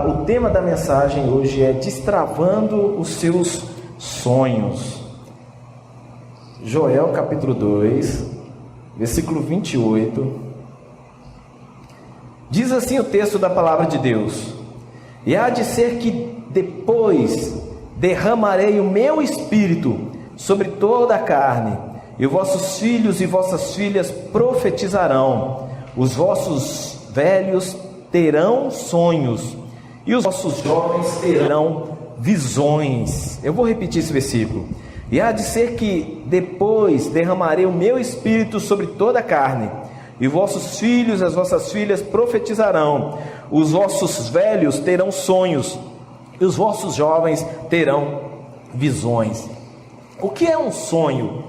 O tema da mensagem hoje é destravando os seus sonhos. Joel capítulo 2, versículo 28. Diz assim o texto da palavra de Deus: E há de ser que depois derramarei o meu espírito sobre toda a carne, e vossos filhos e vossas filhas profetizarão, os vossos velhos terão sonhos, e os vossos jovens terão visões. Eu vou repetir esse versículo. E há de ser que depois derramarei o meu espírito sobre toda a carne, e vossos filhos e as vossas filhas profetizarão, os vossos velhos terão sonhos, e os vossos jovens terão visões. O que é um sonho?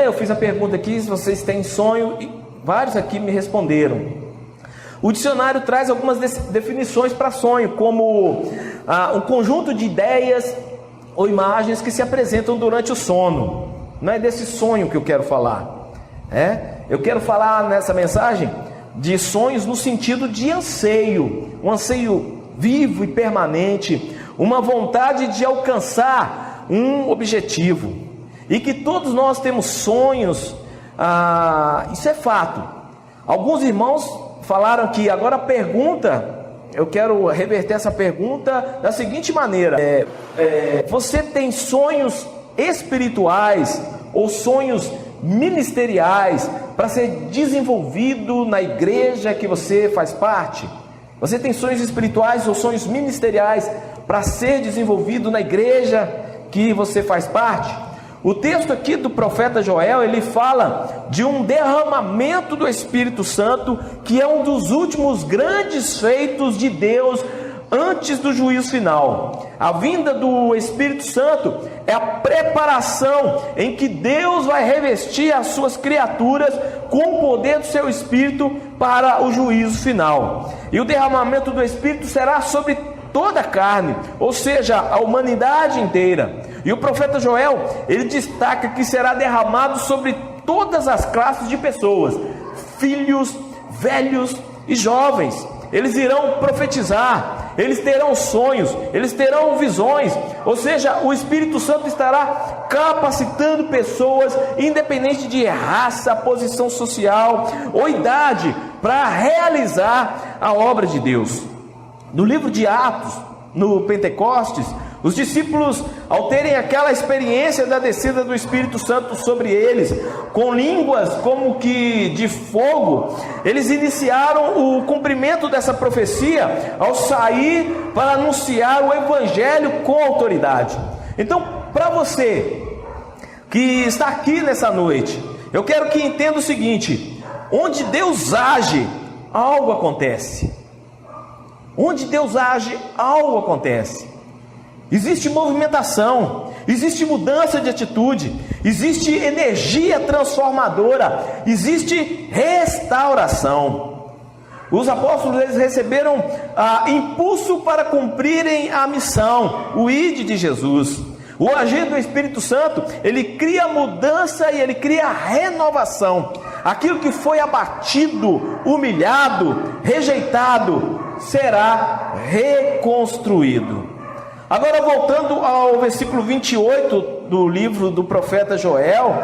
Eu fiz a pergunta aqui, se vocês têm sonho, e vários aqui me responderam. O dicionário traz algumas definições para sonho, como um conjunto de ideias ou imagens que se apresentam durante o sono. Não é desse sonho que eu quero falar. Eu quero falar nessa mensagem de sonhos no sentido de anseio, um anseio vivo e permanente, uma vontade de alcançar um objetivo, e que todos nós temos sonhos, isso é fato. Alguns irmãos falaram que agora a pergunta, eu quero reverter essa pergunta da seguinte maneira: você tem sonhos espirituais ou sonhos ministeriais para ser desenvolvido na igreja que você faz parte? Você tem sonhos espirituais ou sonhos ministeriais para ser desenvolvido na igreja que você faz parte? O texto aqui do profeta Joel, ele fala de um derramamento do Espírito Santo, que é um dos últimos grandes feitos de Deus antes do juízo final. A vinda do Espírito Santo é a preparação em que Deus vai revestir as suas criaturas com o poder do seu Espírito para o juízo final. E o derramamento do Espírito será sobre toda a carne, ou seja, a humanidade inteira. E o profeta Joel, ele destaca que será derramado sobre todas as classes de pessoas, filhos, velhos e jovens. Eles irão profetizar, eles terão sonhos, eles terão visões, ou seja, o Espírito Santo estará capacitando pessoas, independente de raça, posição social ou idade, para realizar a obra de Deus. No livro de Atos, no Pentecostes, os discípulos, ao terem aquela experiência da descida do Espírito Santo sobre eles, com línguas como que de fogo, eles iniciaram o cumprimento dessa profecia ao sair para anunciar o Evangelho com autoridade. Então, para você que está aqui nessa noite, eu quero que entenda o seguinte: onde Deus age, algo acontece. Onde Deus age, algo acontece. Existe movimentação, existe mudança de atitude, existe energia transformadora, existe restauração. Os apóstolos, eles receberam impulso para cumprirem a missão, o ide de Jesus. O agir do Espírito Santo, ele cria mudança e ele cria renovação. Aquilo que foi abatido, humilhado, rejeitado, será reconstruído. Agora, voltando ao versículo 28 do livro do profeta Joel,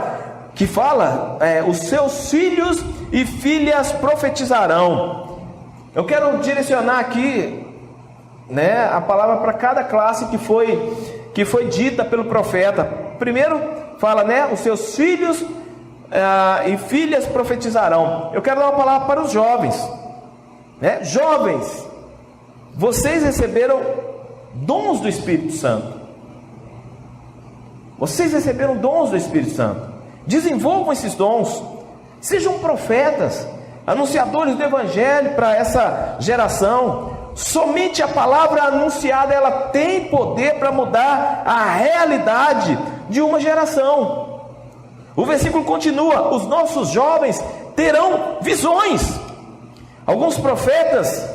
que fala, os seus filhos e filhas profetizarão. Eu quero direcionar aqui, a palavra para cada classe que foi dita pelo profeta. Primeiro fala, os seus filhos e filhas profetizarão. Eu quero dar uma palavra para os jovens. Jovens, vocês receberam dons do Espírito Santo. Vocês receberam dons do Espírito Santo. Desenvolvam esses dons. Sejam profetas, anunciadores do Evangelho para essa geração. Somente a palavra anunciada, ela tem poder para mudar a realidade de uma geração. O versículo continua: os nossos jovens terão visões. Alguns profetas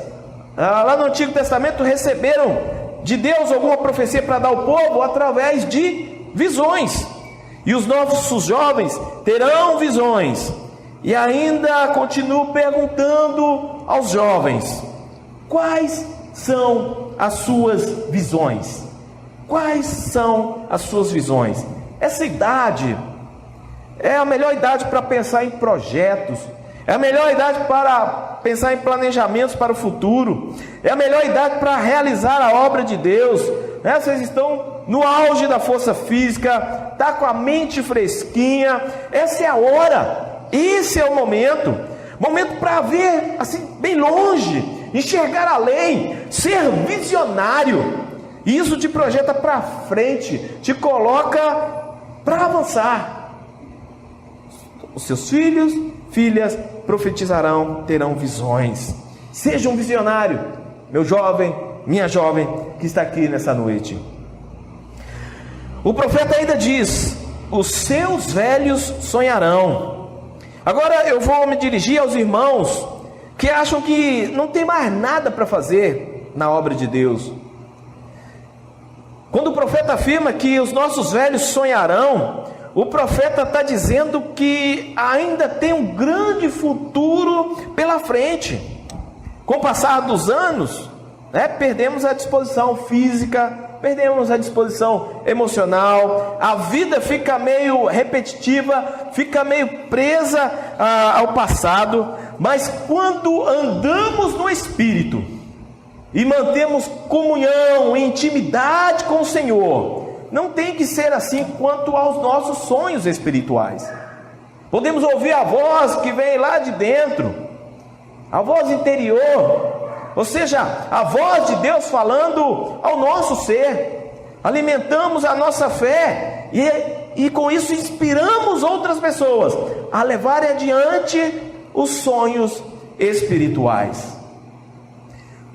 lá no Antigo Testamento receberam de Deus alguma profecia para dar ao povo através de visões. E os nossos jovens terão visões. E ainda continuo perguntando aos jovens: Quais são as suas visões? Quais são as suas visões? Essa idade é a melhor idade para pensar em projetos, é a melhor idade para pensar em planejamentos para o futuro, é a melhor idade para realizar a obra de Deus, né? Vocês estão no auge da força física, está com a mente fresquinha, essa é a hora, esse é o momento para ver assim bem longe, enxergar além, ser visionário. Isso te projeta para frente, te coloca para avançar. Os seus filhos, filhas profetizarão, terão visões. Seja um visionário, meu jovem, minha jovem que está aqui nessa noite. O profeta ainda diz: os seus velhos sonharão. Agora eu vou me dirigir aos irmãos que acham que não tem mais nada para fazer na obra de Deus. Quando o profeta afirma que os nossos velhos sonharão, o profeta está dizendo que ainda tem um grande futuro pela frente. Com o passar dos anos, perdemos a disposição física, perdemos a disposição emocional, a vida fica meio repetitiva, fica meio presa ao passado, mas quando andamos no Espírito e mantemos comunhão, intimidade com o Senhor, não tem que ser assim quanto aos nossos sonhos espirituais. Podemos ouvir a voz que vem lá de dentro, a voz interior, ou seja, a voz de Deus falando ao nosso ser. Alimentamos a nossa fé e com isso inspiramos outras pessoas a levarem adiante os sonhos espirituais.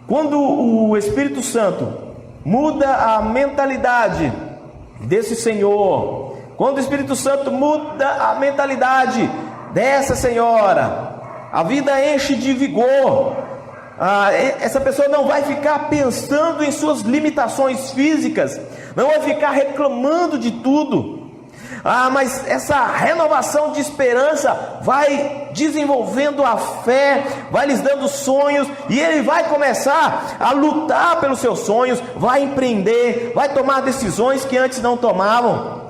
Quando o Espírito Santo muda a mentalidade desse senhor, quando o Espírito Santo muda a mentalidade dessa senhora, a vida enche de vigor. Essa pessoa não vai ficar pensando em suas limitações físicas, não vai ficar reclamando de tudo. Mas essa renovação de esperança vai desenvolvendo a fé, vai lhes dando sonhos, e ele vai começar a lutar pelos seus sonhos, vai empreender, vai tomar decisões que antes não tomavam.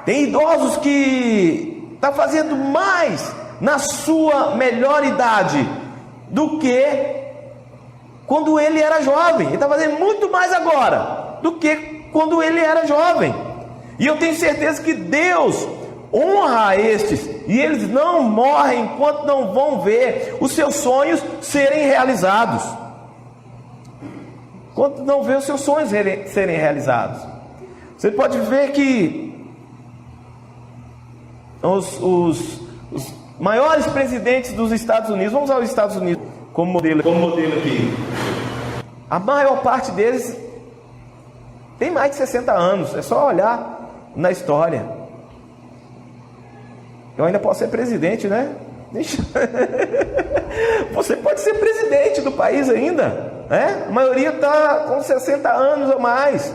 Tem idosos que estão fazendo mais na sua melhor idade do que quando ele era jovem. Ele está fazendo muito mais agora do que quando ele era jovem. E eu tenho certeza que Deus honra estes, e eles não morrem enquanto não vão ver os seus sonhos serem realizados. Enquanto não vê os seus sonhos serem realizados. Você pode ver que os maiores presidentes dos Estados Unidos, vamos usar os Estados Unidos como modelo aqui. A maior parte deles tem mais de 60 anos, é só olhar na história. Eu ainda posso ser presidente, né? Você pode ser presidente do país ainda, né? A maioria está com 60 anos ou mais,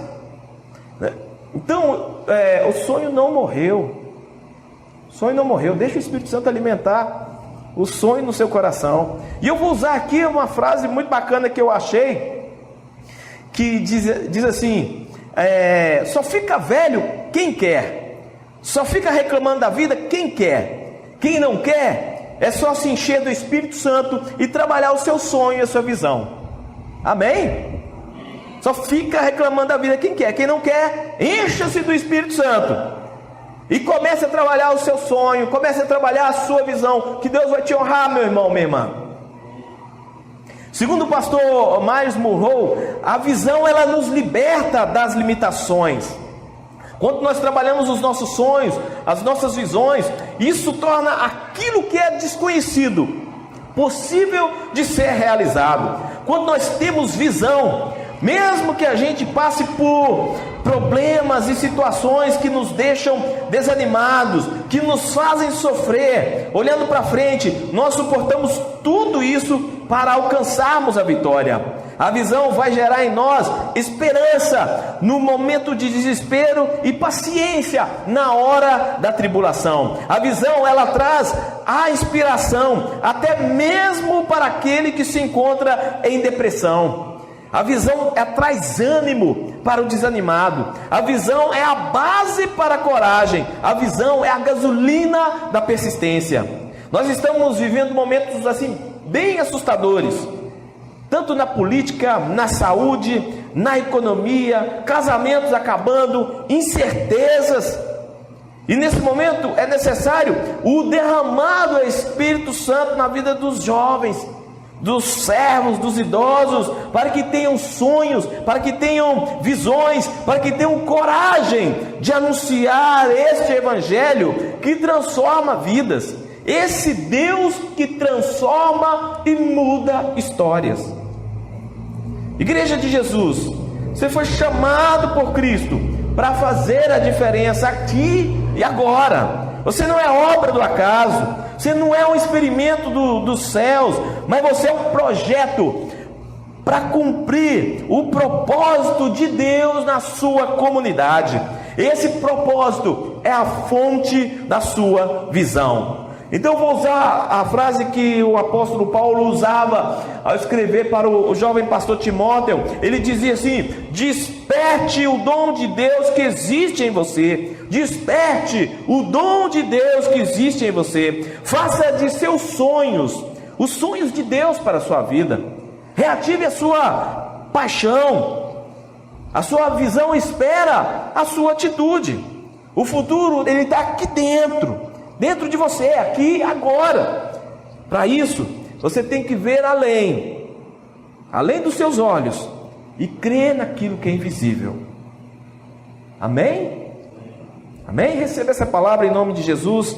né? Então, o sonho não morreu. O sonho não morreu. Deixa o Espírito Santo alimentar o sonho no seu coração. E eu vou usar aqui uma frase muito bacana que eu achei, que diz assim: só fica velho quem quer, só fica reclamando da vida quem quer. Quem não quer é só se encher do Espírito Santo e trabalhar o seu sonho e a sua visão. Amém? Só fica reclamando da vida quem quer. Quem não quer, encha-se do Espírito Santo e comece a trabalhar o seu sonho, comece a trabalhar a sua visão, que Deus vai te honrar, meu irmão, minha irmã. Segundo o pastor Myers Munroe, a visão ela nos liberta das limitações. Quando nós trabalhamos os nossos sonhos, as nossas visões, isso torna aquilo que é desconhecido possível de ser realizado. Quando nós temos visão, mesmo que a gente passe por problemas e situações que nos deixam desanimados, que nos fazem sofrer, olhando para frente, nós suportamos tudo isso para alcançarmos a vitória. A visão vai gerar em nós esperança no momento de desespero e paciência na hora da tribulação. A visão, ela traz a inspiração até mesmo para aquele que se encontra em depressão. A visão traz ânimo para o desanimado. A visão é a base para a coragem. A visão é a gasolina da persistência. Nós estamos vivendo momentos assim bem assustadores, tanto na política, na saúde, na economia, casamentos acabando, incertezas. E nesse momento é necessário o derramado do Espírito Santo na vida dos jovens, dos servos, dos idosos, para que tenham sonhos, para que tenham visões, para que tenham coragem de anunciar este evangelho que transforma vidas, esse Deus que transforma e muda histórias. Igreja de Jesus, você foi chamado por Cristo para fazer a diferença aqui e agora. Você não é obra do acaso, você não é um experimento dos céus, mas você é um projeto para cumprir o propósito de Deus na sua comunidade. Esse propósito é a fonte da sua visão. Então eu vou usar a frase que o apóstolo Paulo usava ao escrever para o jovem pastor Timóteo. Ele dizia assim: desperte o dom de Deus que existe em você. Desperte o dom de Deus que existe em você. Faça de seus sonhos os sonhos de Deus para a sua vida. Reative a sua paixão. A sua visão espera a sua atitude. O futuro, ele está aqui dentro de você, aqui, agora. Para isso, você tem que ver além dos seus olhos, e crer naquilo que é invisível. Amém? Amém? Receba essa palavra em nome de Jesus.